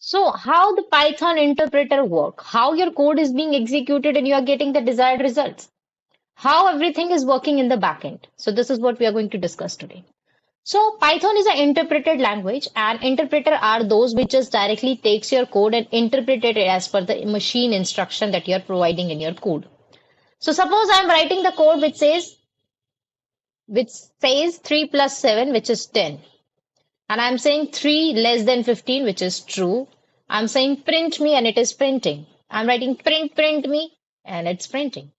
So how the Python interpreter work, how your code is being executed and you are getting the desired results, how everything is working in the backend. So this is what we are going to discuss today. So Python is an interpreted language, and interpreter are those which just directly takes your code and interpret it as per the machine instruction that you are providing in your code. So suppose I'm writing the code which says 3 plus 7, which is 10. And I'm saying 3 less than 15, which is true. I'm saying print me and it is printing. I'm writing print me and it's printing.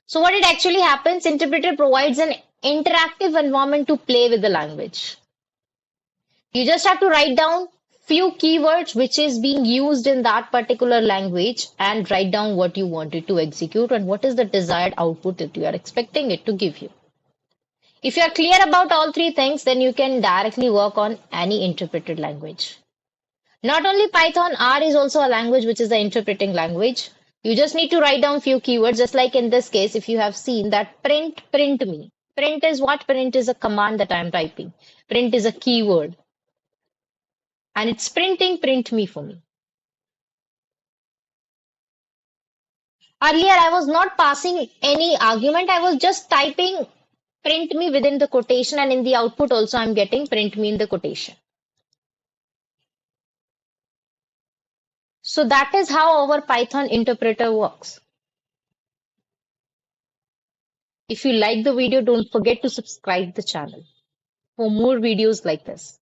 So what it actually happens, interpreter provides an interactive environment to play with the language. You just have to write down few keywords which is being used in that particular language and write down what you want it to execute and what is the desired output that you are expecting it to give you. If you are clear about all three things, then you can directly work on any interpreted language. Not only Python, R is also a language which is the interpreting language. You just need to write down few keywords, just like in this case, if you have seen that print me. Print is what? Print is a command that I am typing. Print is a keyword. And it's printing print me for me. Earlier, I was not passing any argument. I was just typing print me within the quotation, and in the output also I'm getting print me in the quotation. So that is how our Python interpreter works. If you like the video, don't forget to subscribe the channel for more videos like this.